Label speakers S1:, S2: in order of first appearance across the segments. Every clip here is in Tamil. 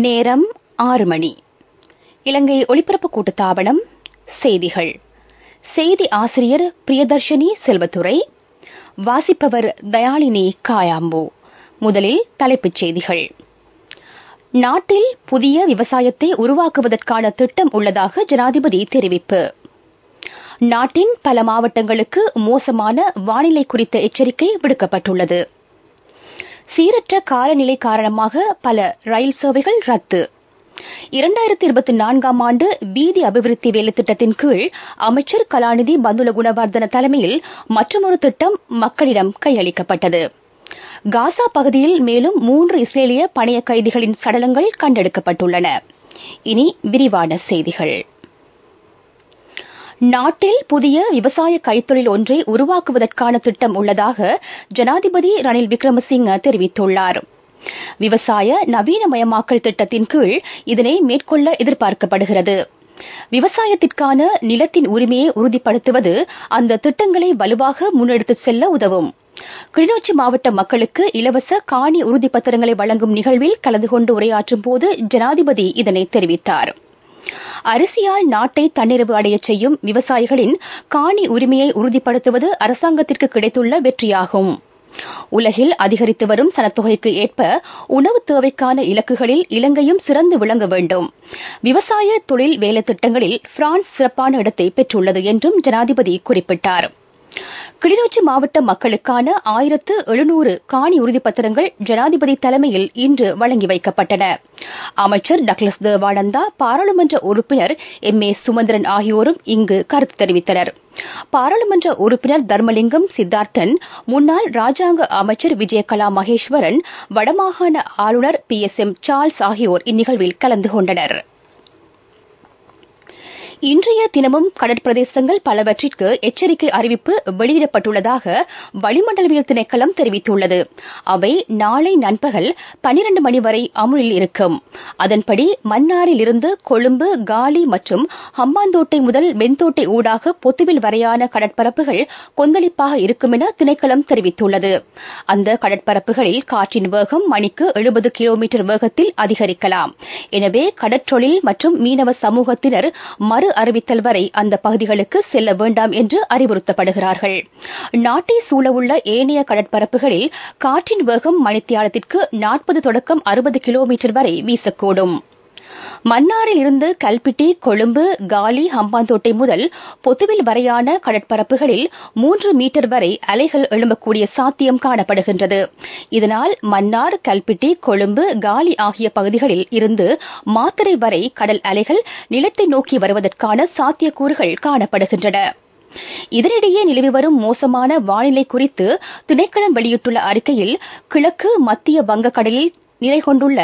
S1: நேரம் 6 மணி. இலங்கை ஒலிபரப்பு கூட்டுத்தாபனம் செய்திகள். செய்தி ஆசிரியர் பிரியதர்ஷினி செல்வத்துறை. வாசிப்பவர் தயாளினி காயாம்பு. முதலில் தலைப்புச் செய்திகள். நாட்டில் புதிய விவசாயத்தை உருவாக்குவதற்கான திட்டம் உள்ளதாக ஜனாதிபதி தெரிவிப்பு. நாட்டின் பல மாவட்டங்களுக்கு மோசமான வானிலை குறித்த எச்சரிக்கை விடுக்கப்பட்டுள்ளது. சீரற்ற காலநிலை காரணமாக பல ரயில் சேவைகள் ரத்து. 2024 ஆண்டு வீதி அபிவிருத்தி வேலைத்திட்டத்தின் கீழ் அமைச்சர் கலாநிதி பந்துல குணவர்தன தலைமையில் மற்றொரு திட்டம் மக்களிடம் கையளிக்கப்பட்டது. காசா பகுதியில் மேலும் 3 இஸ்ரேலிய பணைய கைதிகளின் சடலங்கள் கண்டெடுக்கப்பட்டுள்ளன. இனி விரிவான செய்திகள். நாட்டில் புதிய விவசாய கைத்தொழில் ஒன்றை உருவாக்குவதற்கான திட்டம் உள்ளதாக ஜனாதிபதி ரணில் விக்ரமசிங்க தெரிவித்துள்ளார். விவசாய நவீனமயமாக்கல் திட்டத்தின் கீழ் இதனை மேற்கொள்ள எதிர்பார்க்கப்படுகிறது. விவசாயத்திற்கான நிலத்தின் உரிமையை உறுதிப்படுத்துவது அந்த திட்டங்களை வலுவாக முன்னெடுத்துச் செல்ல உதவும். கிளிநொச்சி மாவட்ட மக்களுக்கு இலவச காணி உறுதிப்பத்திரங்களை வழங்கும் நிகழ்வில் கலந்து கொண்டு உரையாற்றும் போது ஜனாதிபதி இதனை தெரிவித்தார். அரிசியால் நாட்டை தன்னிறைவு அடையச் செய்யும் விவசாயிகளின் காணி உரிமையை உறுதிப்படுத்துவது அரசாங்கத்திற்கு கிடைத்துள்ள வெற்றியாகும். உலகில் அதிகரித்து வரும் சனத்தொகைக்கு ஏற்ப உணவு தேவைக்கான இலக்குகளில் இலங்கையும் சிறந்து விளங்க வேண்டும். விவசாய தொழில் வேலை திட்டங்களில் பிரான்ஸ் சிறப்பான இடத்தை பெற்றுள்ளது என்றும் ஜனாதிபதி குறிப்பிட்டார். கிளிநொச்சி மாவட்ட மக்களுக்கான 1700 காணி உறுதிப்பத்திரங்கள் ஜனாதிபதி தலைமையில் இன்று வழங்கி வைக்கப்பட்டன. அமைச்சர் டக்ளஸ் தேவானந்தா, பாராளுமன்ற உறுப்பினர் M.A. சுமந்திரன் ஆகியோரும் இங்கு கருத்து தெரிவித்தனர். பாராளுமன்ற உறுப்பினர் தர்மலிங்கம் சித்தார்த்தன், முன்னாள் ராஜாங்க அமைச்சர் விஜயகலா மகேஸ்வரன், வடமாகாண ஆளுநர் PSM சார்ல்ஸ் ஆகியோர் இந்நிகழ்வில் கலந்து கொண்டனர். இன்றைய தினமும் கடற்பிரதேசங்கள் பலவற்றிற்கு எச்சரிக்கை அறிவிப்பு வெளியிடப்பட்டுள்ளதாக வளிமண்டலவியல் திணைக்களம் தெரிவித்துள்ளது. அவை நாளை நண்பகல் 12 மணி வரை அமுலில் இருக்கும். அதன்படி மன்னாரில் இருந்து கொழும்பு, காலி மற்றும் ஹம்பாந்தோட்டை முதல் வெண்தோட்டை ஊடாக பொத்துவில் வரையான கடற்பரப்புகள் கொந்தளிப்பாக இருக்கும் என திணைக்களம் தெரிவித்துள்ளது. அந்த கடற்பரப்புகளில் காற்றின் வேகம் மணிக்கு 70 கிலோமீட்டர் வேகத்தில் அதிகரிக்கலாம். எனவே கடற்றொழில் மற்றும் மீனவ சமூகத்தினர் மறு அறிவித்தல் வரை அந்த பகுதிகளுக்கு செல்ல வேண்டாம் என்று அறிவுறுத்தப்படுகிறார்கள். நாட்டை சூழவுள்ள ஏனைய கடற்பரப்புகளில் காற்றின் வேகம் மணித்தியாலத்திற்கு 40 தொடக்கம் 60 கிலோமீட்டர் வரை வீசக்கூடும். மன்னாரில் இருந்து கல்பிட்டி, கொழும்பு, காலி, ஹம்பாந்தோட்டை முதல் பொத்துவில் வரையான கடற்பரப்புகளில் 3 மீட்டர் வரை அலைகள் எழும்பக்கூடிய சாத்தியம் காணப்படுகின்றது. இதனால் மன்னார், கல்பிட்டி, கொழும்பு, காலி ஆகிய பகுதிகளில் இருந்து மாத்தறை வரை கடல் அலைகள் நிலத்தை நோக்கி வருவதற்கான சாத்தியக்கூறுகள் காணப்படுகின்றன. இதனிடையே நிலவி வரும் மோசமான வானிலை குறித்து திணைக்களம் வெளியிட்டுள்ள அறிக்கையில் கிழக்கு மத்திய வங்கக்கடலில் நிலை கொண்டுள்ள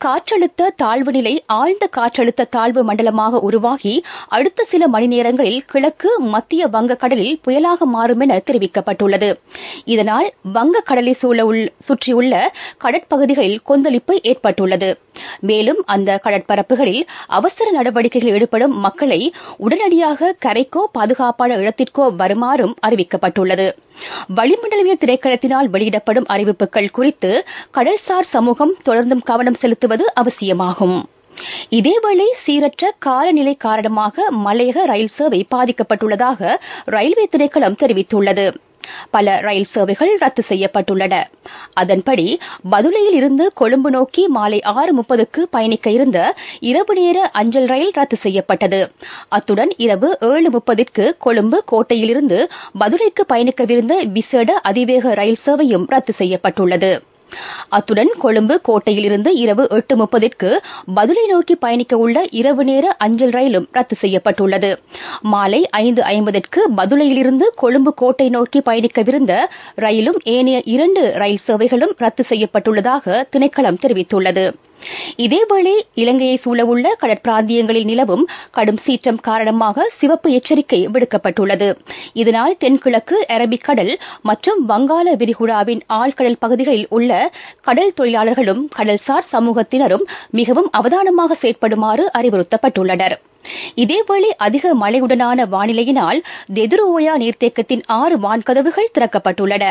S1: காற்றழுத்த தாழ்வு நிலை ஆழ்ந்த காற்றழுத்த தாழ்வு மண்டலமாக உருவாகி அடுத்த சில மணி நேரங்களில் கிழக்கு மத்திய வங்கக்கடலில் புயலாக மாறும் என தெரிவிக்கப்பட்டுள்ளது. இதனால் வங்கக்கடலை சுற்றியுள்ள கடற்பகுதிகளில் கொந்தளிப்பு ஏற்பட்டுள்ளது. மேலும் அந்த கடற்பரப்புகளில் அவசர நடவடிக்கைகளில் ஈடுபடும் மக்களை உடனடியாக கரைக்கோ பாதுகாப்பான இடத்திற்கோ வருமாறும் அறிவிக்கப்பட்டுள்ளது. வளிமண்டலவியல் திணைக்களத்தினால் வெளியிடப்படும் அறிவிப்புகள் குறித்து கடல்சார் சமூகம் தொடர்ந்தும் கவனம் செலுத்துவது அவசியமாகும். இதேவேளை சீரற்ற காலநிலை காரணமாக மலையக ரயில் சேவை பாதிக்கப்பட்டுள்ளதாக ரயில்வே திணைக்களம் தெரிவித்துள்ளது. பல ரயில் சேவைகள் ரத்து செய்யப்பட்டுள்ளன. அதன்படி பதுளையில் இருந்து கொழும்பு நோக்கி மாலை 6:30க்கு பயணிக்க இருந்த இரவு நேர அஞ்சல் ரயில் ரத்து செய்யப்பட்டது. அத்துடன் இரவு 7:30ற்கு கொழும்பு கோட்டையிலிருந்து பதுளைக்கு பயணிக்கவிருந்த விசேட அதிவேக ரயில் சேவையும் ரத்து செய்யப்பட்டுள்ளது. அத்துடன் கொழும்பு கோட்டையில் இருந்து இரவு 8:30ற்கு பதுளை நோக்கி பயணிக்க உள்ள இரவு நேர அஞ்சல் ரயிலும் ரத்து செய்யப்பட்டுள்ளது. மாலை 5:50ற்கு பதுளையிலிருந்து கொழும்பு கோட்டை நோக்கி பயணிக்கவிருந்த ரயிலும் ஏனைய 2 ரயில் சேவைகளும் ரத்து செய்யப்பட்டுள்ளதாக திணைக்களம் தெரிவித்துள்ளது. இதேவேளை இலங்கையை சூழவுள்ள கடற்பிராந்தியங்களில் நிலவும் கடும் சீற்றம் காரணமாக சிவப்பு எச்சரிக்கை விடுக்கப்பட்டுள்ளது. இதனால் தென்கிழக்கு அரபிக்கடல் மற்றும் வங்காள விரிகுடாவின் ஆழ்கடல் பகுதிகளில் உள்ள கடல் தொழிலாளர்களும் கடல்சார் சமூகத்தினரும் மிகவும் அவதானமாக செயற்படுமாறு அறிவுறுத்தப்பட்டுள்ளனர். இதேவேளை அதிக மழையுடனான வானிலையினால் தெதுரோயா நீர்த்தேக்கத்தின் 6 வான்கதவுகள் திறக்கப்பட்டுள்ளன.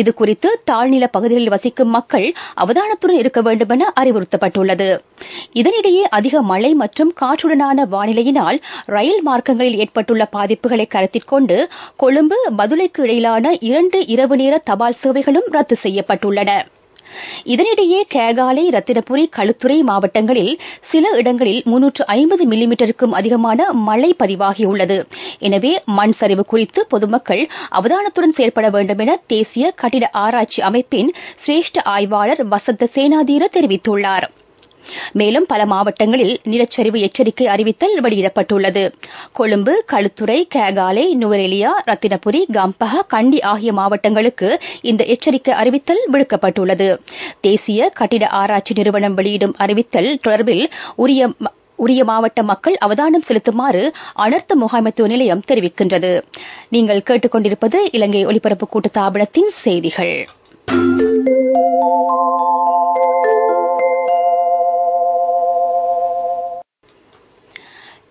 S1: இதுகுறித்து தாழ்நில பகுதிகளில் வசிக்கும் மக்கள் அவதானத்துடன் இருக்க வேண்டும் என அறிவுறுத்தப்பட்டுள்ளது. இதனிடையே அதிக மழை மற்றும் காற்றுடனான வானிலையினால் ரயில் மார்க்கங்களில் ஏற்பட்டுள்ள பாதிப்புகளை கருத்தில் கொண்டு கொழும்பு பதுளைக்கு இடையிலான 2 இரவு நேர தபால் சேவைகளும் ரத்து செய்யப்பட்டுள்ளன. இதனிடையே கேகாலை, ரத்தினபுரி, களுத்துறை மாவட்டங்களில் சில இடங்களில் 350 மில்லிமீட்டருக்கும் அதிகமான மழை பதிவாகியுள்ளது. எனவே மண் சரிவு குறித்து பொதுமக்கள் அவதானத்துடன் செயல்பட வேண்டும் என தேசிய கட்டிட ஆராய்ச்சி அமைப்பின் சிரேஷ்ட ஆய்வாளர் வசந்த சேனாதீர தெரிவித்துள்ளார். மேலும் பல மாவட்டங்களில் நிலச்சரிவு எச்சரிக்கை அறிவித்தல் வெளியிடப்பட்டுள்ளது. கொழும்பு, களுத்துறை, கேகாலை, நுவரெலியா, ரத்தினபுரி, கம்பஹா, கண்டி ஆகிய மாவட்டங்களுக்கு இந்த எச்சரிக்கை அறிவித்தல் விடுக்கப்பட்டுள்ளது. தேசிய கட்டிட ஆராய்ச்சி நிறுவனம் வெளியிடும் அறிவித்தல் தொடர்பில் உரிய மாவட்ட மக்கள் அவதானம் செலுத்துமாறு அனர்த்த முகாமைத்துவ நிலையம் தெரிவிக்கின்றது. நீங்கள் கேட்டுக்கொண்டிருப்பது இலங்கை ஒலிபரப்பு கூட்டுத்தாபனத்தின் செய்திகள்.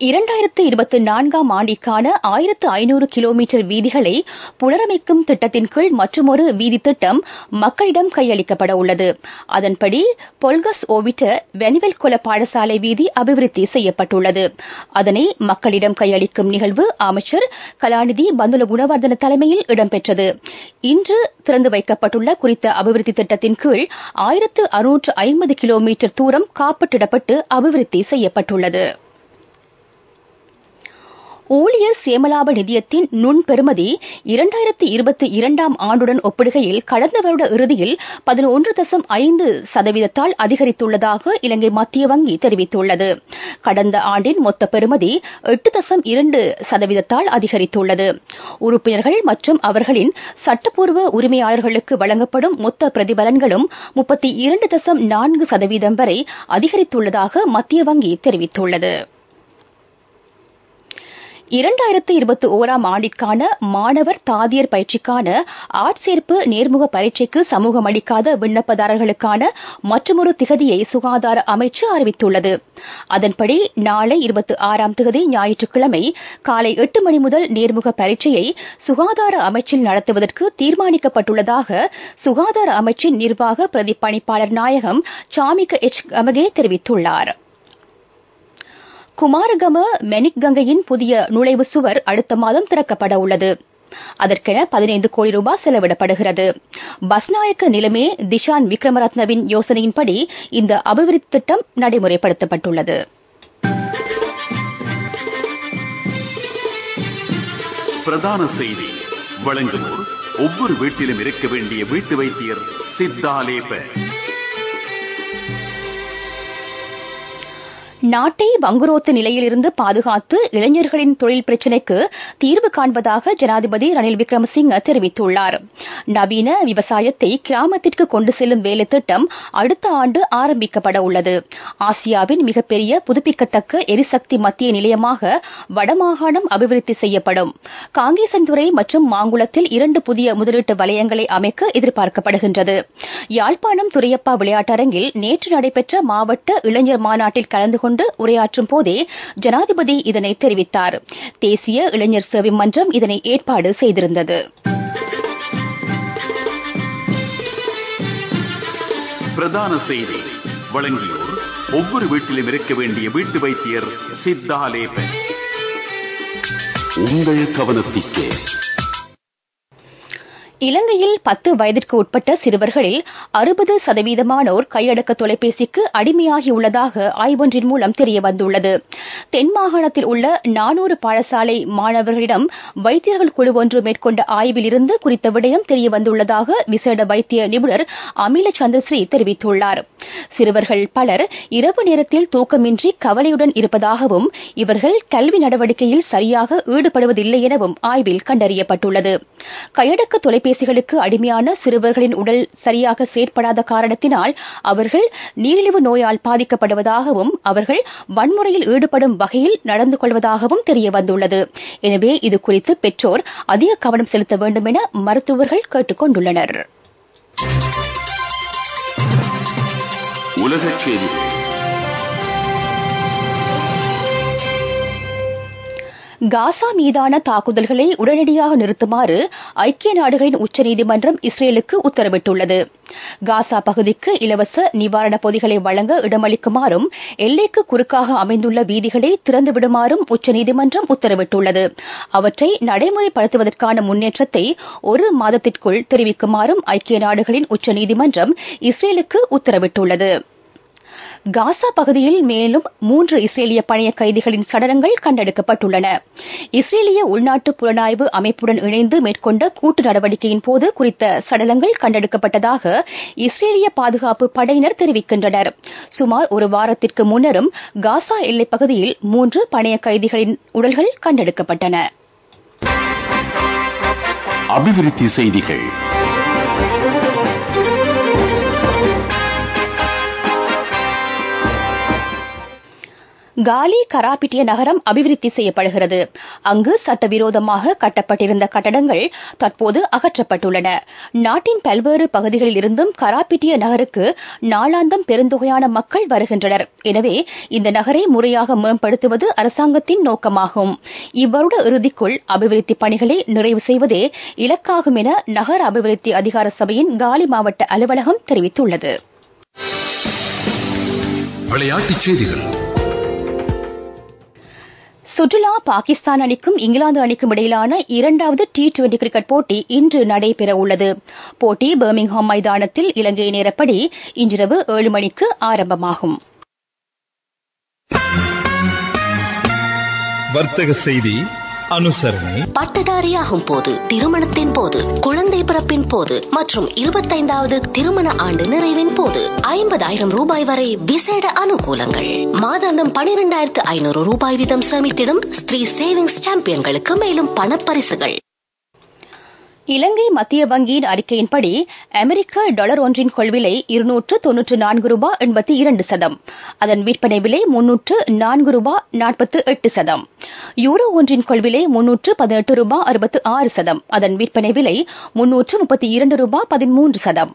S1: 2024 ஆண்டிற்கான 1500 கிலோமீட்டர் வீதிகளை புனரமைக்கும் திட்டத்தின் கீழ் மற்றுமொரு வீதி திட்டம் மக்களிடம் கையளிக்கப்பட உள்ளது. அதன்படி பொல்கஸ் ஓவிட்ட வெனிவெல்கொல பாடசாலை வீதி அபிவிருத்தி செய்யப்பட்டுள்ளது. அதனை மக்களிடம் கையளிக்கும் நிகழ்வு அமைச்சர் கலாநிதி பந்துல குணவர்தன தலைமையில் இடம்பெற்றது. இன்று திறந்து வைக்கப்பட்டுள்ள குறித்த அபிவிருத்தி திட்டத்தின் கீழ் 1650 கிலோமீட்டர் தூரம் காப்பற்றிடப்பட்டு அபிவிருத்தி செய்யப்பட்டுள்ளது. ஊழியர் சேமலாப நிதியத்தின் நுண்பெறுமதி 2022 ஆண்டுடன் ஒப்பிடுகையில் கடந்த வருட இறுதியில் 11.5% அதிகரித்துள்ளதாக இலங்கை மத்திய வங்கி தெரிவித்துள்ளது. கடந்த ஆண்டின் மொத்த பெறுமதி 8.2% அதிகரித்துள்ளது. உறுப்பினர்கள் மற்றும் அவர்களின் சட்டப்பூர்வ உரிமையாளர்களுக்கு வழங்கப்படும் மொத்த பிரதிபலன்களும் 32.4% வரை அதிகரித்துள்ளதாக மத்திய வங்கி தெரிவித்துள்ளது. 2021 ஆண்டிற்கான மாணவர் தாதியர் பயிற்சிக்கான ஆட்சேர்ப்பு நேர்முக பரீட்சைக்கு சமூகம் அளிக்காத விண்ணப்பதாரர்களுக்கான மற்றொரு திகதியை சுகாதார அமைச்சு அறிவித்துள்ளது. அதன்படி நாளை 26ஆம் திகதி ஞாயிற்றுக்கிழமை காலை 8 மணி முதல் நேர்முக பரீட்சையை சுகாதார அமைச்சில் நடத்துவதற்கு தீர்மானிக்கப்பட்டுள்ளதாக சுகாதார அமைச்சின் நிர்வாக பிரதி பணிப்பாளர் நாயகம் சாமிக எச் கமகே தெரிவித்துள்ளார். குமாரகம மெனிக் கங்கையின் புதிய நுழைவு சுவர் அடுத்த மாதம் திறக்கப்பட உள்ளது. அதற்கென 15 கோடி ரூபாய் செலவிடப்படுகிறது. பஸ்நாயக்க நிலைமே திஷான் விக்ரமரத்னவின் யோசனையின்படி இந்த அபிவிருத்தி திட்டம் நடைமுறைப்படுத்தப்பட்டுள்ளது.
S2: பிரதான செய்தி வழங்குவோர் ஒவ்வொரு வீட்டிலும் இருக்க வேண்டிய வீட்டு வைத்தியர் சித்தாலேப.
S1: நாட்டை வங்குரோத்த நிலையிலிருந்து பாதுகாத்து இளைஞர்களின் தொழில் பிரச்சினைக்கு தீர்வு காண்பதாக ஜனாதிபதி ரணில் விக்ரமசிங்க தெரிவித்துள்ளார். நவீன விவசாயத்தை கிராமத்திற்கு கொண்டு செல்லும் வேலை திட்டம் அடுத்த ஆண்டு ஆரம்பிக்கப்பட உள்ளது. ஆசியாவின் மிகப்பெரிய புதுப்பிக்கத்தக்க எரிசக்தி மத்திய நிலையமாக வடமாகாணம் அபிவிருத்தி செய்யப்படும். காங்கேசன்துறை மற்றும் மாங்குளத்தில் 2 புதிய முதலீட்டு வலயங்களை அமைக்க எதிர்பார்க்கப்படுகின்றது. யாழ்ப்பாணம் துரையப்பா விளையாட்டரங்கில் நேற்று நடைபெற்ற மாவட்ட இளைஞர் மாநாட்டில் கலந்து கொண்டு உரையாற்றும் போதே ஜனாதிபதி இதனை தெரிவித்தார். தேசிய இளைஞர் சேவை மன்றம் இதனை ஏற்பாடு செய்திருந்தது.
S2: பிரதான செய்தி வழங்கியோர் ஒவ்வொரு வீட்டிலும் இருக்க வேண்டிய வீட்டு வைத்தியர் சித்தாலேப. உங்கள் கவனத்திற்கு
S1: இலங்கையில் 10 வயதிற்கு உட்பட்ட சிறுவர்களில் 60% கையடக்க தொலைபேசிக்கு அடிமையாகியுள்ளதாக ஆய்வொன்றின் மூலம் தெரியவந்துள்ளது. தென் மாகாணத்தில் உள்ள 400 பாடசாலை மாணவர்களிடம் வைத்தியர்கள் குழு ஒன்று மேற்கொண்ட ஆய்வில் இருந்து குறித்த விடயம் தெரியவந்துள்ளதாக விசேட வைத்திய நிபுணர் அமில சந்திரஸ்ரீ தெரிவித்துள்ளார். சிறுவர்கள் பலர் இரவு நேரத்தில் தூக்கமின்றி கவலையுடன் இருப்பதாகவும் இவர்கள் கல்வி நடவடிக்கையில் சரியாக ஈடுபடுவதில்லை எனவும் ஆய்வில் கண்டறியப்பட்டுள்ளது. கையடக்க தொலைபேசிகளுக்கு அடிமையான சிறுவர்களின் உடல் சரியாக செயற்படாத காரணத்தினால் அவர்கள் நீரிழிவு நோயால் பாதிக்கப்படுவதாகவும் அவர்கள் வன்முறையில் ஈடுபடும் வகையில் நடந்து கொள்வதாகவும் தெரியவந்துள்ளது. எனவே இதுகுறித்து பெற்றோர் அதிக கவனம் செலுத்த வேண்டும் என மருத்துவர்கள் கேட்டுக் கொண்டுள்ளனர்.
S2: உலகச் செய்திகள்.
S1: காசா மீதான தாக்குதல்களை உடனடியாக நிறுத்துமாறு ஐக்கிய நாடுகளின் உச்சநீதிமன்றம் இஸ்ரேலுக்கு உத்தரவிட்டுள்ளது. காசா பகுதிக்கு இலவச நிவாரணப் பொதிகளை வழங்க இடமளிக்குமாறும் எல்லைக்கு குறுக்காக அமைந்துள்ள வீதிகளை திறந்துவிடுமாறும் உச்சநீதிமன்றம் உத்தரவிட்டுள்ளது. அவற்றை நடைமுறைப்படுத்துவதற்கான முன்னேற்றத்தை 1 மாதத்திற்குள் தெரிவிக்குமாறும் ஐக்கிய நாடுகளின் உச்சநீதிமன்றம் இஸ்ரேலுக்கு உத்தரவிட்டுள்ளது. காசா பகுதியில் மேலும் 3 இஸ்ரேலிய பணைய கைதிகளின் சடலங்கள் கண்டெடுக்கப்பட்டுள்ளன. இஸ்ரேலிய உள்நாட்டு புலனாய்வு அமைப்புடன் இணைந்து மேற்கொண்ட கூட்டு நடவடிக்கையின் போது குறித்த சடலங்கள் கண்டெடுக்கப்பட்டதாக இஸ்ரேலிய பாதுகாப்பு படையினர் தெரிவிக்கின்றனர். சுமார் 1 வாரத்திற்கு முன்னரும் காசா எல்லைப் பகுதியில் 3 பணைய கைதிகளின் உடல்கள் கண்டெடுக்கப்பட்டன.
S2: அபிவிருத்தி செய்திகள்.
S1: காலி கராபிட்டிய நகரம் அபிவிருத்தி செய்யப்படுகிறது. அங்கு சட்டவிரோதமாக கட்டப்பட்டிருந்த கட்டடங்கள் தற்போது அகற்றப்பட்டுள்ளன. நாட்டின் பல்வேறு பகுதிகளில் இருந்தும் கராபிட்டிய நகருக்கு நாளாந்தம் பெருந்தொகையான மக்கள் வருகின்றனர். எனவே இந்த நகரை முறையாக மேம்படுத்துவது அரசாங்கத்தின் நோக்கமாகும். இவ்வருட இறுதிக்குள் அபிவிருத்தி பணிகளை நிறைவு செய்வதே இலக்காகும் என நகர அபிவிருத்தி அதிகார சபையின் காலி மாவட்ட அலுவலகம் தெரிவித்துள்ளது.
S3: விளையாட்டுச் செய்திகள்.
S1: சுற்றுலா பாகிஸ்தான் அணிக்கும் இங்கிலாந்து அணிக்கும் இடையிலான 2வது T20 கிரிக்கெட் போட்டி இன்று நடைபெற உள்ளது. போட்டி பர்மிங்ஹாம் மைதானத்தில் இலங்கை நேரப்படி இன்றிரவு 7 மணிக்கு ஆரம்பமாகும்.
S4: வர்த்தக செய்தி அனுசரணை.
S5: பட்டதாரியாகும் போது, திருமணத்தின் போது, குழந்தை பிறப்பின் போது மற்றும் 25வது திருமண ஆண்டு நிறைவின் போது 50,000 ரூபாய் வரை விசேட அனுகூலங்கள். மாதாந்தம் 12,500 ரூபாய் வீதம் சேமித்திடும் ஸ்ரீ சேவிங்ஸ் சாம்பியன்களுக்கு மேலும் பணப்பரிசுகள்.
S1: இலங்கை மத்திய வங்கியின் அறிக்கையின்படி அமெரிக்க டாலர் ஒன்றின் கொள்விலை 294 ரூபாய் 82 சதம், அதன் விற்பனை விலை 304 ரூபாய் 48 சதம். யூரோ ஒன்றின் கொள்விலை 318 ரூபாய் 66 சதம், அதன் விற்பனை விலை 332 ரூபாய் 13 சதம்.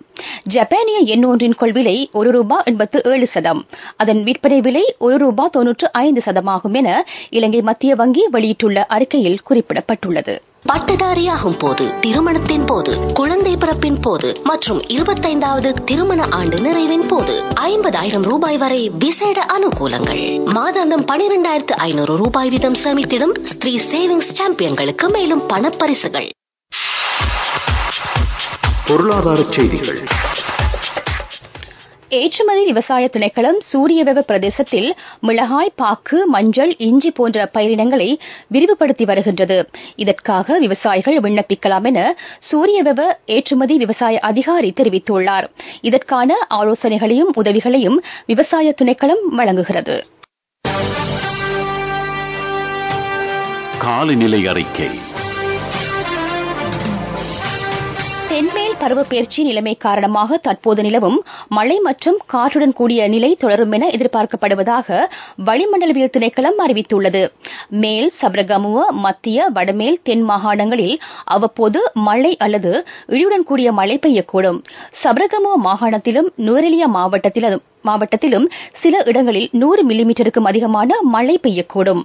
S1: ஜப்பானிய எண் ஒன்றின் கொள்விலை 1 ரூபாய் 87 சதம், அதன் விற்பனை விலை 1 ரூபாய் 95 சதமாகும் என இலங்கை மத்திய வங்கி வெளியிட்டுள்ள அறிக்கையில் குறிப்பிடப்பட்டுள்ளது.
S5: பட்டதாரியாகும் போது, திருமணத்தின் போது, குழந்தை பிறப்பின் போது மற்றும் 25வது திருமண ஆண்டு நிறைவின் போது 50,000 ரூபாய் வரை விசேட அனுகூலங்கள். மாதாந்தம் 12,500 ரூபாய் வீதம் சேமித்திடும் ஸ்ரீ சேவிங்ஸ் சாம்பியன்களுக்கு மேலும் பணப்பரிசுகள்.
S2: பொருளாதார செய்திகள்.
S1: ஏற்றுமதி விவசாய திணைக்களம் சூரியவெவ பிரதேசத்தில் மிளகாய், பாக்கு, மஞ்சள், இஞ்சி போன்ற பயிரினங்களை விரிவுபடுத்தி வருகின்றது. இதற்காக விவசாயிகள் விண்ணப்பிக்கலாம் என சூரியவெவ ஏற்றுமதி விவசாய அதிகாரி தெரிவித்துள்ளார். இதற்கான ஆலோசனைகளையும் உதவிகளையும் விவசாய திணைக்களம் வழங்குகிறது.
S2: காலநிலை அறிக்கை.
S1: தென்மேல் பருவப்பெயர்ச்சி நிலைமை காரணமாக தற்போது நிலவும் மழை மற்றும் காற்றுடன் கூடிய நிலை தொடரும் என எதிர்பார்க்கப்படுவதாக வளிமண்டலவியல் திணைக்களம் அறிவித்துள்ளது. மேல் சப்ரகமுவ, மத்திய, வடமேல், தென் மாகாணங்களில் அவ்வப்போது மழை அல்லது இடியுடன் கூடிய மழை பெய்யக்கூடும். சப்ரகமுவ மாகாணத்திலும் நுவரெலியா மாவட்டத்திலும் சில இடங்களில் 100 மில்லிமீட்டருக்கும் அதிகமான மழை பெய்யக்கூடும்.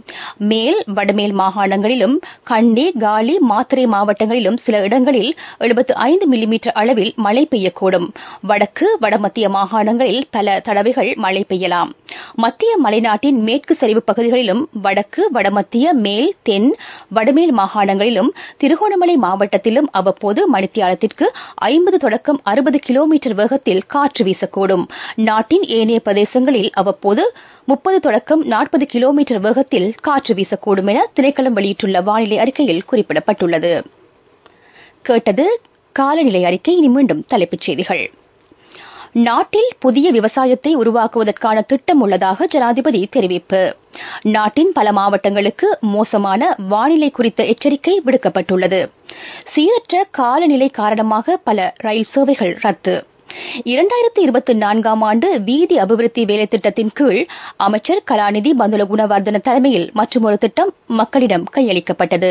S1: மேல், வடமேல் மாகாணங்களிலும் கண்டி, காலி, மாத்தறை மாவட்டங்களிலும் சில இடங்களில் 75 மில்லிமீட்டர் அளவில் மழை பெய்யக்கூடும். வடக்கு, வடமத்திய மாகாணங்களில் பல தடவைகள் மழை பெய்யலாம். மத்திய மலைநாட்டின் மேற்கு சரிவு பகுதிகளிலும் வடக்கு, வடமத்திய, மேல், தென், வடமேல் மாகாணங்களிலும் திருகோணமலை மாவட்டத்திலும் அவ்வப்போது மணித்தியாலத்திற்கு 50 தொடக்கம் 60 கிலோமீட்டர் வேகத்தில் காற்று வீசக்கூடும். நாட்டின் ஏனைய பிரதேசங்களில் அவ்வப்போது 30 தொடக்கம் 40 கிலோமீட்டர் வேகத்தில் காற்று வீசக்கூடும் என திணைக்களம் வெளியிட்டுள்ள வானிலை அறிக்கையில் குறிப்பிடப்பட்டுள்ளது. கேட்டது காலநிலை அறிக்கை. இனி மீண்டும் தலைப்புச் செய்திகள். நாட்டில் புதிய விவசாயத்தை உருவாக்குவதற்கான திட்டம் உள்ளதாக ஜனாதிபதி தெரிவிப்பு. நாட்டின் பல மாவட்டங்களுக்கு மோசமான வானிலை குறித்த எச்சரிக்கை விடுக்கப்பட்டுள்ளது. சீரற்ற காலநிலை காரணமாக பல ரயில் சேவைகள் ரத்து. 2024 ஆண்டு வீதி அபிவிருத்தி வேலை திட்டத்தின் கீழ் அமைச்சர் கலாநிதி பந்துல குணவர்தன தலைமையில் மற்றொரு திட்டம் மக்களிடம் கையளிக்கப்பட்டது.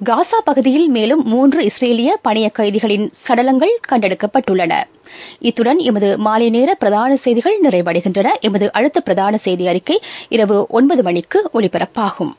S1: காசா பகுதியில் மேலும் 3 இஸ்ரேலிய பணைய கைதிகளின் சடலங்கள் கண்டெடுக்கப்பட்டுள்ளன. இத்துடன் எமது மாலை நேர பிரதான செய்திகள் நிறைவடைகின்றன. எமது அடுத்த பிரதான செய்தி அறிக்கை இரவு 9 மணிக்கு ஒலிபரப்பாகும்.